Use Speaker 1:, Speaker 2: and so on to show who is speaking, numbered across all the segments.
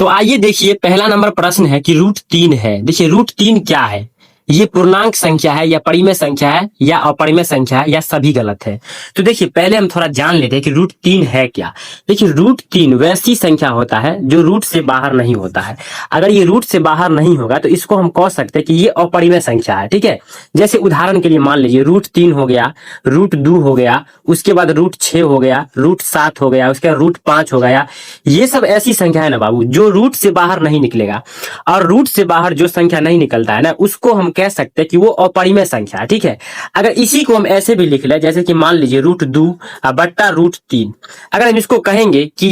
Speaker 1: तो आइए देखिए, पहला नंबर प्रश्न है कि रूट 3 है। देखिए रूट 3 क्या है, ये पूर्णांक संख्या है या परिमेय संख्या है या अपरिमेय संख्या है या सभी गलत है। तो देखिए पहले हम थोड़ा जान लेते हैं कि रूट 3 है क्या। देखिए रूट 3 वैसी संख्या होता है जो रूट से बाहर नहीं होता है। अगर ये रूट से बाहर नहीं होगा तो इसको हम कह सकते हैं कि ये अपरिमेय संख्या है। ठीक है, जैसे उदाहरण के लिए मान लीजिए रूट 3 हो गया, रूट 2 हो गया, उसके बाद रूट 6 हो गया, रूट 7 हो गया, उसके बाद रूट 5 हो गया। ये सब ऐसी संख्या है ना बाबू जो रूट से बाहर नहीं निकलेगा। और रूट से बाहर जो संख्या नहीं निकलता है ना, उसको हम कह सकते हैं कि वो अपरिमेय संख्या है। ठीक है, अगर इसी को हम ऐसे भी लिख ले, जैसे कि मान लीजिए रूट 2 बट्टा रूट 3, अगर हम इसको कहेंगे कि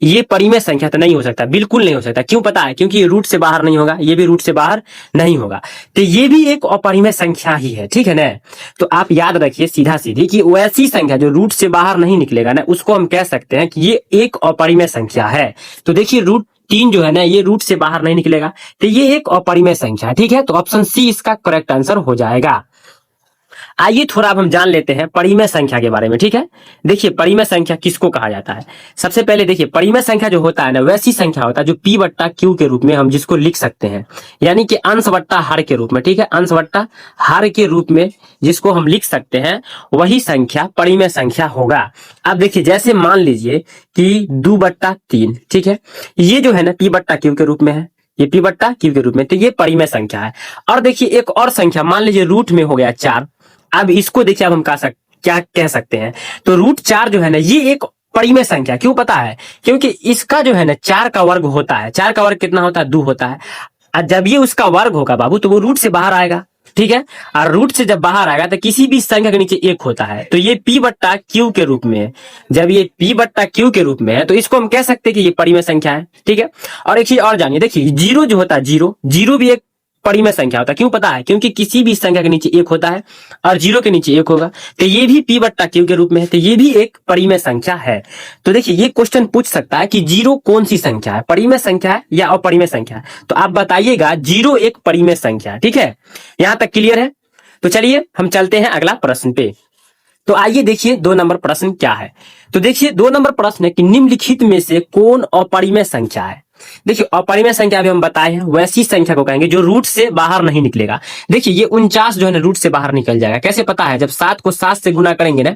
Speaker 1: ये परिमेय संख्या, तो नहीं हो सकता, बिल्कुल नहीं हो सकता। क्यों पता है? क्योंकि ये रूट से बाहर नहीं होगा, ये भी रूट से बाहर नहीं होगा, तो ये भी एक अपरिमेय संख्या ही है। ठीक है ना, तो आप याद रखिए सीधा सीधी कि वैसी संख्या जो रूट से बाहर नहीं निकलेगा ना, उसको हम कह सकते हैं कि ये एक अपरिमेय संख्या है। तो देखिए रूट 3 जो है ना, ये रूट से बाहर नहीं निकलेगा, तो ये एक अपरिमेय संख्या है। ठीक है, तो ऑप्शन सी इसका करेक्ट आंसर हो जाएगा। आइए थोड़ा अब हम जान लेते हैं परिमेय संख्या के बारे में। ठीक है, देखिए परिमेय संख्या किसको कहा जाता है। सबसे पहले देखिए परिमेय संख्या जो होता है ना, वैसी संख्या होता है जो p बट्टा q के रूप में हम जिसको लिख सकते हैं, यानी कि अंश बट्टा हर के रूप में। ठीक है, अंश बट्टा हर के रूप में जिसको हम लिख सकते हैं, वही संख्या परिमेय संख्या होगा। अब देखिए जैसे मान लीजिए कि 2/3, ठीक है, ये जो है ना p बट्टा q के रूप में है, ये p बट्टा q के रूप में, तो ये परिमेय संख्या है। और देखिए एक और संख्या मान लीजिए रूट में हो गया 4। अब इसको देखिए, अब हम क्या कह सकते हैं, तो रूट 4 जो है ना, ये एक परिमेय संख्या। क्यों पता है? क्योंकि इसका जो है ना 4 का वर्ग होता है। 4 का वर्ग कितना होता है? 2 होता है। और जब ये उसका वर्ग होगा बाबू, तो वो रूट से बाहर आएगा। ठीक है, और रूट से जब बाहर आएगा तो किसी भी संख्या के नीचे 1 होता है, तो ये p बट्टा q के रूप में है। जब ये p बट्टा q के रूप में है, तो इसको हम कह सकते हैं कि ये परिमेय संख्या है। ठीक है, और एक चीज और जानिए, देखिए जीरो जो होता है, जीरो भी एक परिमेय संख्या होता है। क्यों पता है? क्योंकि किसी भी संख्या के नीचे 1 होता है और जीरो के नीचे 1 होगा, तो ये भी p बट्टा q के रूप में है, तो ये भी एक परिमेय संख्या है। तो देखिए ये क्वेश्चन पूछ सकता है कि जीरो कौन सी संख्या है, परिमेय संख्या है या अपरिमेय संख्या है, तो आप बताइएगा जीरो एक परिमेय संख्या है। ठीक है, यहां तक क्लियर है? तो चलिए हम चलते हैं अगला प्रश्न पे। तो आइए देखिए 2 नंबर प्रश्न क्या है। तो देखिए 2 नंबर प्रश्न है कि निम्नलिखित में से कौन अपरिमेय संख्या है। देखिए अपरिमेय संख्या अभी हम बताए हैं, वैसी संख्या को कहेंगे जो रूट से बाहर नहीं निकलेगा। देखिए ये 49 जो है ना, रूट से बाहर निकल जाएगा। कैसे पता है? जब 7 को 7 से गुना करेंगे ना,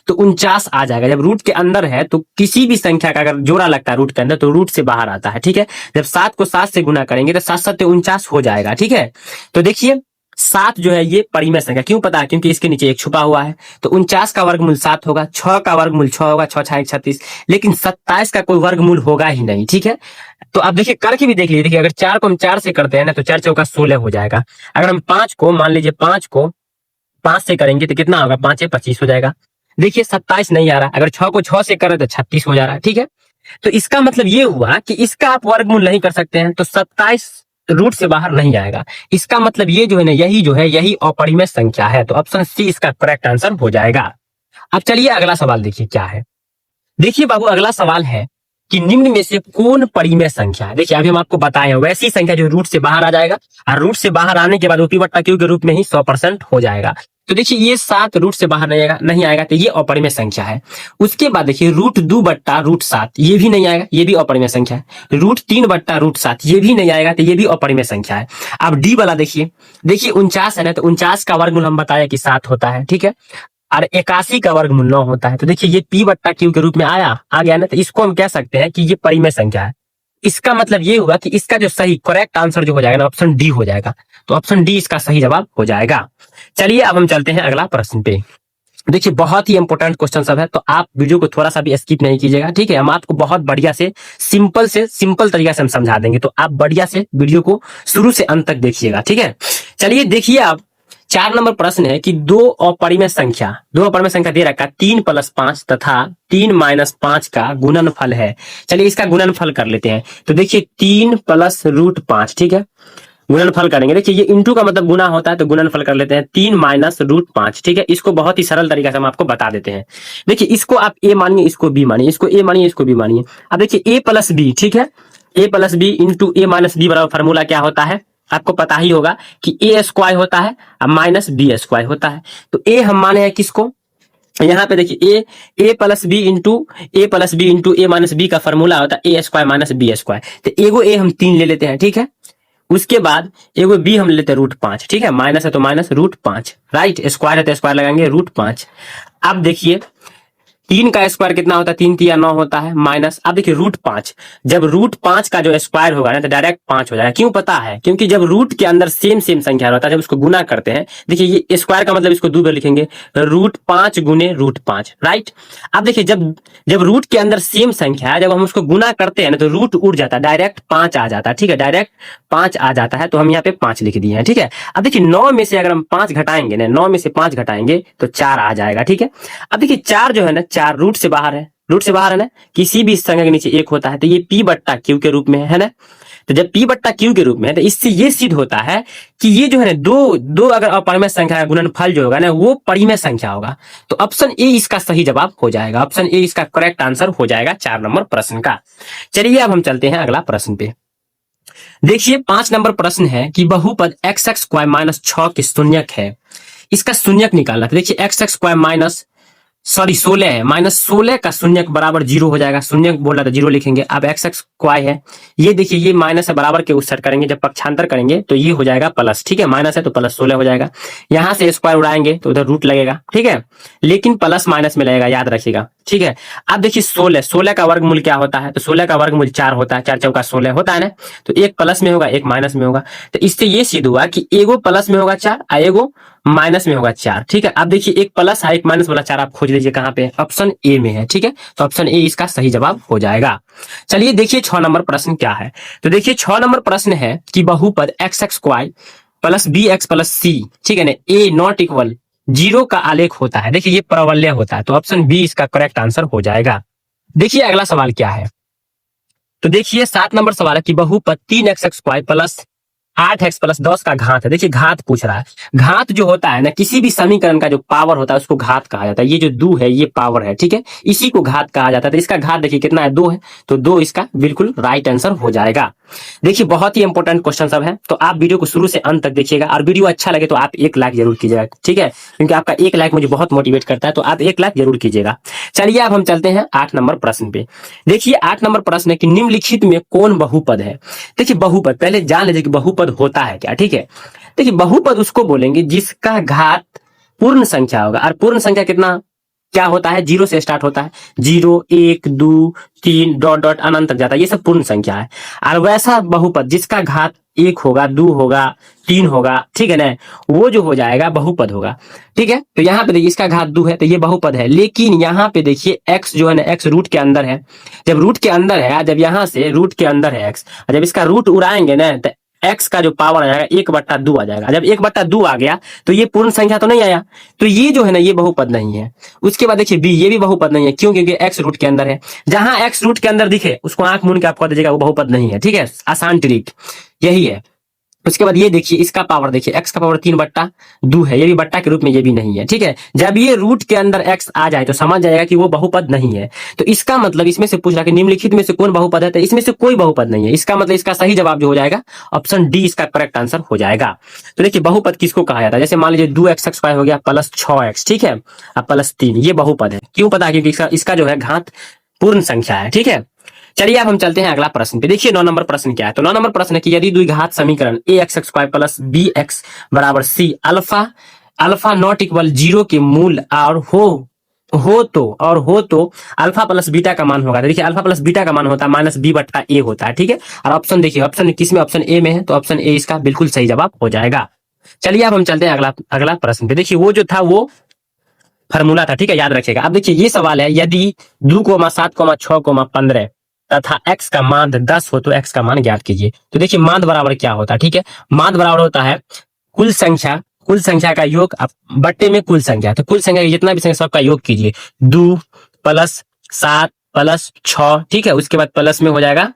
Speaker 1: तो 49 आ जाएगा। जब रूट के अंदर है तो किसी भी संख्या का अगर जोड़ा लगता है रूट के अंदर, तो रूट से बाहर आता है। ठीक है, जब 7 को 7 से गुना करेंगे तो 7 7 49 हो जाएगा। ठीक है, तो देखिए 7 जो है ये परिमेय संख्या। क्यों पता है? क्योंकि इसके नीचे 1 छुपा हुआ है, तो 49 का वर्गमूल 7 होगा, 6 का वर्गमूल 6 होगा, 6 6 36, लेकिन 27 का कोई वर्गमूल होगा ही नहीं। ठीक है, तो आप देखिए करके भी देख लीजिए। देखिए अगर 4 को हम 4 से करते हैं ना, तो 4 चौका 16 हो जाएगा। अगर हम 5 को मान लीजिए 5 को 5 से करेंगे तो कितना होगा? 5 25 हो जाएगा। देखिए 27 नहीं आ रहा। अगर 6 को 6 से करें तो 36 हो जा रहा है। ठीक है, तो इसका मतलब ये हुआ कि इसका आप वर्गमूल नहीं कर सकते हैं, तो 27 रूट से बाहर नहीं आएगा। इसका मतलब ये जो है ना, यही जो है यही अपरिमेय संख्या है। तो ऑप्शन सी इसका करेक्ट आंसर हो जाएगा। अब चलिए अगला सवाल देखिए क्या है। देखिए बाबू अगला सवाल है कि निम्न में से कौन परिमेय संख्या है। देखिए अभी हम आपको बताए हैं वैसी संख्या जो रूट से बाहर आ जाएगा, और रूट से बाहर आने के बाद p बट्टा q के रूप में ही 100% हो जाएगा। तो देखिए ये 7 रूट से बाहर नहीं आएगा, तो ये अपरिमेय संख्या है। उसके बाद देखिए रूट 2 बट्टा रूट 7, ये भी नहीं आएगा, ये भी अपरिमेय संख्या है। रूट 3 बट्टा रूट 7, ये भी नहीं आएगा, तो ये भी अपरिमेय संख्या है। अब डी वाला देखिए 49 है ना, तो 49 का वर्गमूल हम बताया कि 7 होता है। ठीक है, और 81 का वर्गमूल 9 होता है। तो देखिए ये p बट्टा q के रूप में आ गया ना, तो इसको हम कह सकते हैं कि ये परिमेय संख्या है। इसका मतलब ये हुआ कि इसका जो सही करेक्ट आंसर जो हो जाएगा ना, ऑप्शन डी हो जाएगा। तो ऑप्शन डी इसका सही जवाब हो जाएगा। चलिए अब हम चलते हैं अगला प्रश्न पे। देखिए बहुत ही इंपॉर्टेंट क्वेश्चन सब है, तो आप वीडियो को थोड़ा सा भी स्किप नहीं कीजिएगा। ठीक है, हम आपको बहुत बढ़िया से सिंपल तरीका से हम समझा देंगे, तो आप बढ़िया से वीडियो को शुरू से अंत तक देखिएगा। ठीक है, चलिए देखिए आप 4 नंबर प्रश्न है कि दो अपरिमेय संख्या दे रखा 3 + 5 तथा 3 - 5 का गुणनफल है। चलिए इसका गुणनफल कर लेते हैं। तो देखिए 3 + √5, ठीक है, गुणनफल करेंगे। देखिए ये इंटू का मतलब गुना होता है, तो गुणनफल कर लेते हैं 3 - √5। ठीक है, इसको बहुत ही सरल तरीका से हम आपको बता देते हैं। देखिए इसको आप ए मानिए, इसको बी मानिए, इसको ए मानिए, इसको बी मानिए। अब देखिए a + b, ठीक है, a + b into a - b बराबर फॉर्मूला क्या होता है, आपको पता ही होगा कि a² होता है और -b² होता है। तो a हम माने हैं किसको, यहाँ पे देखिए ए प्लस बी इंटू ए माइनस बी का फॉर्मूला होता है ए स्क्वायर माइनस बी स्क्वायर। तो एगो ए हम 3 ले लेते हैं, ठीक है। उसके बाद एगो बी हम लेते हैं √5, ठीक है। माइनस है तो माइनस √5, राइट। स्क्वायर है तो स्क्वायर लगाएंगे √5। अब देखिए 3 का स्क्वायर कितना होता है, 3 3 9 होता है, माइनस। अब देखिए √5, जब √5 का जो स्क्वायर होगा ना तो डायरेक्ट 5 हो जाएगा। क्यों पता है? क्योंकि जब रूट के अंदर सेम सेम संख्या होता है, जब उसको गुना करते हैं, देखिए ये स्क्वायर का मतलब इसको 2 बार लिखेंगे, √5 गुने √5, राइट। अब देखिए जब जब रूट के अंदर सेम संख्या है, जब हम उसको गुना करते हैं ना तो रूट उड़ जाता है, डायरेक्ट 5 आ जाता है, ठीक है। डायरेक्ट 5 आ जाता है, तो हम यहाँ पे 5 लिख दिए हैं, ठीक है। अब देखिए 9 में से अगर हम 5 घटाएंगे ना, 9 में से 5 घटाएंगे तो 4 आ जाएगा, ठीक है। अब देखिए 4 जो है ना, 4 रूट से बाहर है, रूट से बाहर है ना, किसी भी संख्या के नीचे 1 होता है, तो ये P/Q के रूप में है ना। तो जब P/Q के रूप में है तो इससे ये सिद्ध होता है कि ये जो है ना दो अगर अपरिमेय संख्या का गुणनफल जो होगा ना वो परिमेय संख्या होगा। तो ऑप्शन ए इसका सही जवाब हो जाएगा, ऑप्शन ए इसका करेक्ट आंसर हो जाएगा 4 नंबर प्रश्न का। चलिए अब हम चलते हैं अगला प्रश्न पे। देखिए 5 नंबर प्रश्न है कि बहुपद x² - 6 के शून्यक है, इसका शून्यक निकालना। तो देखिए x² 16 है, -16 का शून्यक बराबर 0 हो जाएगा। शून्यक बोल रहा था 0 लिखेंगे। अब x² है, ये देखिए ये माइनस है, बराबर के उस साइड करेंगे, जब पक्षांतर करेंगे तो ये हो जाएगा प्लस, ठीक है। माइनस है तो +16 हो जाएगा। यहाँ से स्क्वायर उड़ाएंगे तो उधर रूट लगेगा, ठीक है, लेकिन प्लस माइनस में लगेगा, याद रखिएगा, ठीक है। अब देखिए 16 का वर्गमूल क्या होता है, तो 16 का वर्गमूल 4 होता है, 4 चौका 16 होता है ना। तो एक प्लस में होगा, एक माइनस में होगा। तो इससे ये सिद्ध हुआ कि एगो प्लस में होगा 4 और एगो माइनस में होगा 4, ठीक है। अब देखिए एक प्लस है एक माइनस वाला 4 आप खोज लीजिए कहाँ पे, ऑप्शन ए में है, ठीक है। तो ऑप्शन ए इसका सही जवाब हो जाएगा। चलिए देखिए 6 नंबर प्रश्न क्या है। तो देखिए 6 नंबर प्रश्न है कि बहुपद x² + bx + c, ठीक है ना, ए नॉट इक्वल 0 का आलेख होता है। देखिए ये परवलय होता है, तो ऑप्शन बी इसका करेक्ट आंसर हो जाएगा। देखिए अगला सवाल क्या है। तो देखिए 7 नंबर सवाल है कि बहुपद 3x² + 8x + 10 का घात है। देखिए घात पूछ रहा है। घात जो होता है ना, किसी भी समीकरण का जो पावर होता है उसको घात कहा जाता है। ये जो 2 है ये पावर है, ठीक है, इसी को घात कहा जाता है। तो इसका घात देखिए कितना है, 2 है, तो 2 इसका बिल्कुल राइट आंसर हो जाएगा। देखिए बहुत ही इंपॉर्टेंट क्वेश्चन सब है, तो आप वीडियो को शुरू से अंत तक देखिएगा, और वीडियो अच्छा लगे तो आप 1 लाइक जरूर कीजिएगा, ठीक है, क्योंकि आपका 1 लाइक मुझे बहुत मोटिवेट करता है, तो आप 1 लाइक जरूर कीजिएगा। चलिए अब हम चलते हैं 8 नंबर प्रश्न पे। देखिए 8 नंबर प्रश्न है कि निम्नलिखित में कौन बहुपद है। देखिए बहुपद पहले जान लीजिए कि बहुपद होता है क्या, ठीक है। देखिए बहुपद उसको बोलेंगे जिसका घात पूर्ण संख्या होगा, और पूर्ण संख्या कितना क्या होता है, 0 से स्टार्ट होता है, 0 1 2 3 डॉट डॉट अनंत तक जाता है, ये सब पूर्ण संख्या है। और वैसा बहुपद जिसका घात 1 होगा, 2 होगा, 3 होगा, ठीक है ना, वो जो हो जाएगा बहुपद होगा, ठीक है। तो यहाँ पे देखिए इसका घात 2 है तो ये बहुपद है, लेकिन यहाँ पे देखिए x जो है ना, x रूट के अंदर है। जब रूट के अंदर है, जब यहाँ से रूट के अंदर है x, और जब इसका रूट उड़ाएंगे ना तो x का जो पावर आ जाएगा 1/2 आ जाएगा। जब 1/2 आ गया तो ये पूर्ण संख्या तो नहीं आया, तो ये जो है ना ये बहुपद नहीं है। उसके बाद देखिए b, ये भी बहुपद नहीं है। क्यों? क्योंकि x रूट के अंदर है। जहां x रूट के अंदर दिखे उसको आंख मूंद के आप कह दीजिएगा वो बहुपद नहीं है, ठीक है, आसान ट्रिक यही है। उसके बाद ये देखिए इसका पावर देखिए, x का पावर 3/2 है, ये भी बट्टा के रूप में ये भी नहीं है, ठीक है। जब ये रूट के अंदर x आ जाए तो समझ जाएगा कि वो बहुपद नहीं है। तो इसका मतलब इसमें से पूछ रहा कि निम्नलिखित में से कौन बहुपद है, तो इसमें से कोई बहुपद नहीं है। इसका मतलब इसका सही जवाब जो हो जाएगा ऑप्शन डी इसका करेक्ट आंसर हो जाएगा। तो देखिए बहुपद किसको कहा जाता है, जैसे मान लीजिए 2x² हो गया प्लस 6x, ठीक है, अब प्लस 3, ये बहुपद है। क्यों पता है? क्योंकि इसका जो है घात पूर्ण संख्या है, ठीक है। चलिए अब हम चलते हैं अगला प्रश्न पे। देखिए 9 नंबर प्रश्न क्या है। तो 9 नंबर प्रश्न है कि यदि द्विघात समीकरण ax² + bx = c alpha not equal 0 के मूल और हो तो अल्फा प्लस बीटा का मान होगा। तो देखिए अल्फा प्लस बीटा का मान होता है -b/a होता है, ठीक है। और ऑप्शन देखिए, ऑप्शन किस में, ऑप्शन ए में है, तो ऑप्शन ए इसका बिल्कुल सही जवाब हो जाएगा। चलिए अब हम चलते हैं अगला प्रश्न पे। देखिए वो जो था वो फार्मूला था, ठीक है, याद रखिएगा। अब देखिए ये सवाल है, यदि 2, 7, 6, 15 तथा x का मान 10 हो तो x का मान ज्ञात कीजिए। तो देखिए मान बराबर क्या होता है, ठीक है, मान बराबर होता है कुल संख्या का योग बट्टे में कुल संख्या। तो कुल संख्या जितना भी संख्या सबका योग कीजिए, 2 + 7 + 6, ठीक है, उसके बाद प्लस में हो जाएगा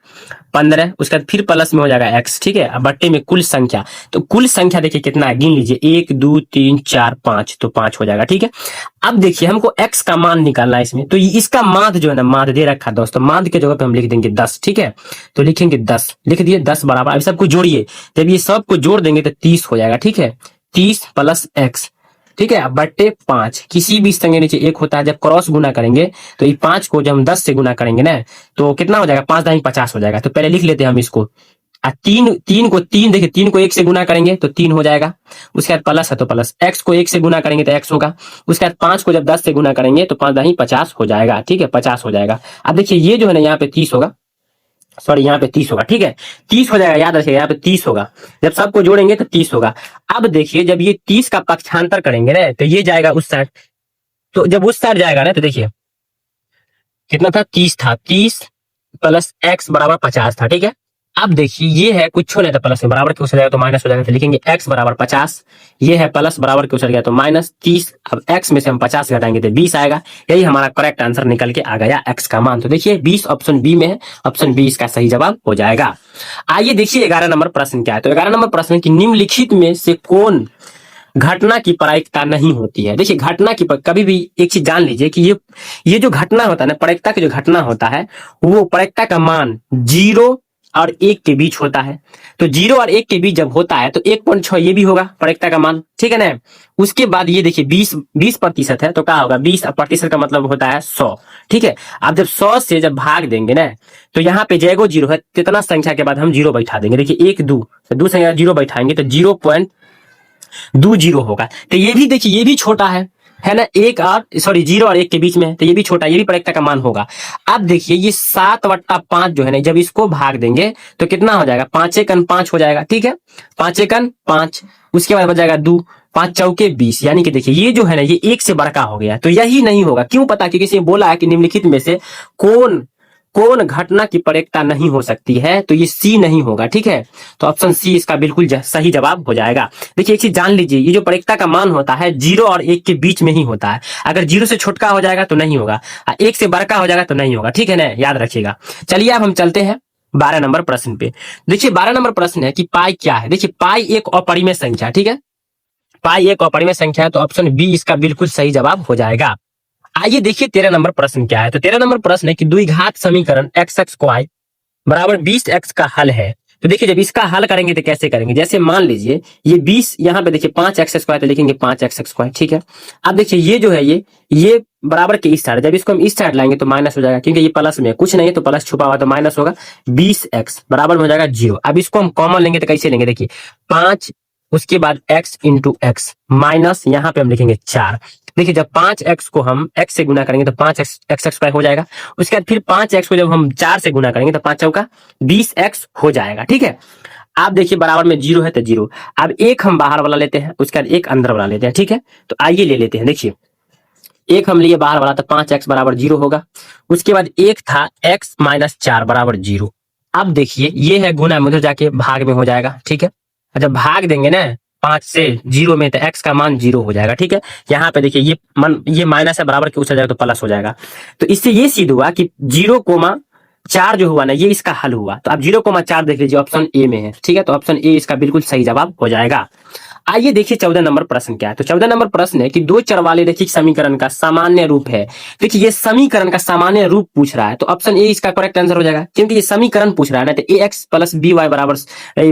Speaker 1: 15, उसके बाद फिर प्लस में हो जाएगा x, ठीक है, अब बट्टे में कुल संख्या। तो कुल संख्या देखिए कितना है, गिन लीजिए, 1 2 3 4 5, तो 5 हो जाएगा, ठीक है। अब देखिए हमको x का मान निकालना है इसमें, तो इसका माध्य जो है ना, माध्य दे रखा है दोस्तों, माध्य के जगह पे हम लिख देंगे 10, ठीक है। तो लिखेंगे 10, लिख दिए 10 बराबर, अब सबको जोड़िए, जब ये सबको जोड़ देंगे तो 30 हो जाएगा, ठीक है, 30 + x, ठीक है, बट्टे 5, किसी भी स्तंभ के नीचे 1 होता है। जब क्रॉस गुना करेंगे तो ये 5 को जब हम 10 से गुना करेंगे ना, तो कितना हो जाएगा, 5 दाई 50 हो जाएगा। तो पहले लिख लेते हैं हम इसको। तीन देखिए, 3 को 1 से गुना करेंगे तो 3 हो जाएगा। उसके बाद प्लस है तो प्लस, x को 1 से गुना करेंगे तो x होगा। उसके बाद 5 को जब 10 से गुना करेंगे तो 5 दाई 50 हो जाएगा। ठीक है, 50 हो जाएगा। अब देखिए ये जो है ना, यहाँ पे 30 होगा, सॉरी यहाँ पे 30 होगा। ठीक है, 30 हो जाएगा, याद रखिएगा यहाँ पे 30 होगा। जब सबको जोड़ेंगे तो 30 होगा। अब देखिए जब ये 30 का पक्षांतर करेंगे ना, तो ये जाएगा उस साइड। तो जब उस साइड जाएगा ना, तो देखिए कितना था, 30 था। 30 प्लस x बराबर 50 था। ठीक है, अब देखिए ये है कुछ नहीं था, प्लस में बराबर क्यों हो जाएगा तो माइनस हो जाएगा। तो लिखेंगे x बराबर 50, ये है प्लस बराबर क्यों चल गया तो माइनस 30। अब x में से हम 50 घटाएंगे तो 20 आएगा। यही हमारा करेक्ट आंसर निकल के आ गया, x का मान। तो देखिए 20 ऑप्शन बी में है, ऑप्शन बी इसका सही जवाब हो जाएगा। आइए देखिए 11 नंबर प्रश्न क्या है। तो 11 नंबर प्रश्न की निम्नलिखित में से कौन घटना की प्रायिकता नहीं होती है। देखिए घटना की कभी भी एक चीज जान लीजिए कि ये जो घटना होता है ना, प्रायिकता की जो घटना होता है, वो प्रायिकता का मान 0 और 1 के बीच होता है। तो 0 और 1 के बीच जब होता है तो 1.6 ये भी होगा प्रायिकता का मान। ठीक है ना। उसके बाद ये देखिए 20% है तो क्या होगा, 20% का मतलब होता है 100। ठीक है, अब जब 100 से जब भाग देंगे ना, तो यहाँ पे जैगो 0 है, कितना संख्या के बाद हम 0 बैठा देंगे। देखिए 1 2 दो संख्या 0 बैठाएंगे तो 0.20 होगा। तो ये भी देखिए, ये भी छोटा है ना, 0 और 1 के बीच में है, तो ये भी छोटा, ये भी प्रायिकता का मान होगा। अब देखिए ये 7/5 जो है ना, जब इसको भाग देंगे तो कितना हो जाएगा, 5 एकन 5 हो जाएगा। ठीक है, 5 एकन 5, उसके बाद बच जाएगा 2, 5 चौके 20। यानी कि देखिए ये जो है ना, ये 1 से बड़का हो गया। तो यही नहीं होगा, क्यों पता, क्योंकि किसी ने बोला है कि निम्नलिखित में से कौन घटना की प्रायिकता नहीं हो सकती है, तो ये सी नहीं होगा। ठीक है, तो ऑप्शन सी इसका बिल्कुल सही जवाब हो जाएगा। देखिए एक चीज जान लीजिए, ये जो प्रायिकता का मान होता है 0 और 1 के बीच में ही होता है। अगर 0 से छोटा हो जाएगा तो नहीं होगा, 1 से बड़का हो जाएगा तो नहीं होगा। ठीक है ना, याद रखिएगा। चलिए अब हम चलते हैं 12 नंबर प्रश्न पे। देखिए 12 नंबर प्रश्न है कि पाई क्या है। देखिए पाई एक अपरिमेय संख्या, ठीक है, पाई एक अपरिमेय संख्या है, तो ऑप्शन बी इसका बिल्कुल सही जवाब हो जाएगा। आइए देखिए 13 नंबर प्रश्न क्या है। तो 13 नंबर प्रश्न है कि द्विघात समीकरण x² बराबर 20x का हल है। तो देखिए जब इसका हल करेंगे तो कैसे करेंगे, जैसे मान लीजिए ये 20, यहाँ पे देखिए 5x², तो लिखेंगे 5x²। ठीक है, अब देखिए ये जो है ये बराबर के इस साइड, जब इसको हम इस साइड लाएंगे तो माइनस हो जाएगा, क्योंकि ये प्लस में कुछ नहीं है तो प्लस छुपा हुआ तो माइनस होगा। 20x बराबर हो जाएगा 0। अब इसको हम कॉमन लेंगे तो कैसे लेंगे, देखिए 5, उसके बाद x इंटू एक्स माइनस यहाँ पे हम लिखेंगे 4। देखिए जब 5x को हम x से गुना करेंगे तो 5x हो जाएगा। उसके बाद फिर 5x को जब हम 4 से गुना करेंगे तो 5 चौका 20x हो जाएगा। ठीक है, आप देखिए बराबर में 0 है तो 0। अब एक हम बाहर वाला लेते हैं, उसके बाद एक अंदर वाला लेते हैं। ठीक है, तो आइए ले लेते हैं। देखिए एक हम लिए बाहर वाला तो 5x बराबर 0 होगा। उसके बाद एक था x माइनस 4 बराबर 0। अब देखिए ये है गुना में, उधर जाके भाग में हो जाएगा। ठीक है, जब भाग देंगे ना 5 से 0 में तो x का मान 0 हो जाएगा। ठीक है, यहाँ पे देखिए ये माइनस है, बराबर के ऊपर जाएगा तो प्लस हो जाएगा। तो इससे ये सिद्ध हुआ कि 0,4 जो हुआ ना, ये इसका हल हुआ। तो आप 0,4 देख लीजिए, ऑप्शन ए में है। ठीक है, तो ऑप्शन ए इसका बिल्कुल सही जवाब हो जाएगा। आइए देखिए 14 नंबर प्रश्न क्या है। तो 14 नंबर प्रश्न है कि दो चर वाले रैखिक समीकरण का सामान्य रूप है। देखिए ये समीकरण का सामान्य रूप पूछ रहा है, तो ऑप्शन ए इसका करेक्ट आंसर हो जाएगा, क्योंकि ये समीकरण पूछ रहा है ना। तो ax प्लस by बराबर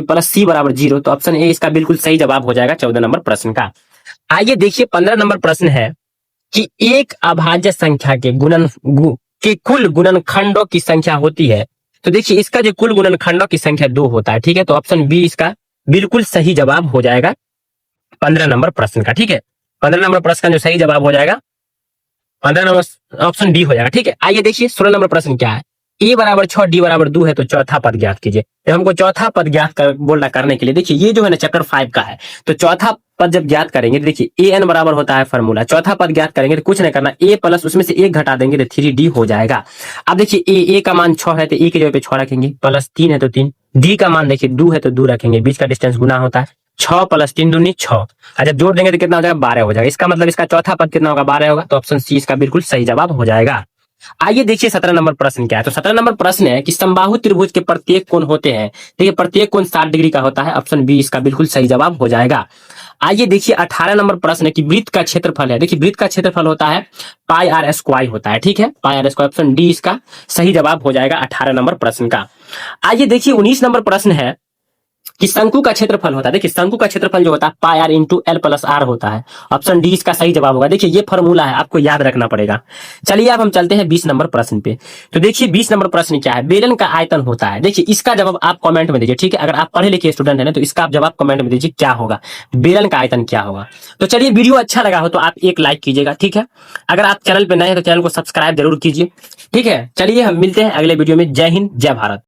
Speaker 1: प्लस c बराबर 0, तो ऑप्शन ए इसका बिल्कुल सही जवाब हो जाएगा 14 नंबर प्रश्न का। आइए देखिए 15 नंबर प्रश्न है कि एक अभाज्य संख्या के कुल गुणनखंडों की संख्या होती है। तो देखिए इसका जो कुल गुणनखंडों की संख्या 2 होता है। ठीक है, तो ऑप्शन बी इसका बिल्कुल सही जवाब हो जाएगा 15 नंबर प्रश्न का। ठीक है, 15 नंबर प्रश्न का जो सही जवाब हो जाएगा 15 नंबर ऑप्शन डी हो जाएगा। ठीक है, आइए देखिए 16 नंबर प्रश्न क्या है। ए बराबर 6 डी बराबर 2 है, तो चौथा पद ज्ञात कीजिए। तो हमको चौथा पद ज्ञात बोलना करने के लिए देखिए ये जो है ना चैप्टर 5 का है। तो चौथा पद जब ज्ञात करेंगे तो देखिए an बराबर होता है फॉर्मूला। चौथा पद ज्ञात करेंगे तो कुछ नहीं करना, a प्लस उसमें से 1 घटा देंगे तो 3d हो जाएगा। अब देखिए a का मान 6 है तो a की जगह पे 6 रखेंगे, प्लस 3 है तो 3, d का मान देखिए 2 है तो 2 रखेंगे, बीच का डिस्टेंस गुना होता है। 6 प्लस 3 दूनी 6, और जब जोड़ देंगे तो कितना हो जाएगा, 12 हो जाएगा। इसका मतलब इसका चौथा पद कितना होगा, 12 होगा। तो ऑप्शन सी इसका बिल्कुल सही जवाब हो जाएगा। आइए देखिए 17 नंबर प्रश्न क्या है। तो 17 नंबर प्रश्न है कि समबाहु त्रिभुज के प्रत्येक कोण होते हैं। देखिए प्रत्येक कोण 60 डिग्री का होता है, ऑप्शन बी इसका बिल्कुल सही जवाब हो जाएगा। आइए देखिए 18 नंबर प्रश्न है कि वृत्त का क्षेत्रफल है। देखिए वृत्त का क्षेत्रफल होता है पाई आर स्क्वायर होता है। ठीक है, pi are square, option D इसका सही जवाब हो जाएगा 18 नंबर प्रश्न का। आइए देखिए 19 नंबर प्रश्न है कि शंकु का क्षेत्रफल होता है, देखिए शंकु का क्षेत्रफल जो होता है pi R into L plus R होता है। ऑप्शन डी इसका सही जवाब होगा। देखिए ये फॉर्मूला है, आपको याद रखना पड़ेगा। चलिए अब हम चलते हैं 20 नंबर प्रश्न पे। तो देखिए 20 नंबर प्रश्न क्या है, बेलन का आयतन होता है। देखिए इसका जवाब आप कमेंट में दीजिए, ठीक है। अगर आप पढ़े लिखे स्टूडेंट है ना, तो इसका आप जवाब कमेंट में दीजिए क्या होगा, बेलन का आयतन क्या होगा। तो चलिए वीडियो अच्छा लगा हो तो आप एक लाइक कीजिएगा, ठीक है। अगर आप चैनल पे नए हैं तो चैनल को सब्सक्राइब जरूर कीजिए, ठीक है। चलिए हम मिलते हैं अगले वीडियो में। जय हिंद, जय भारत।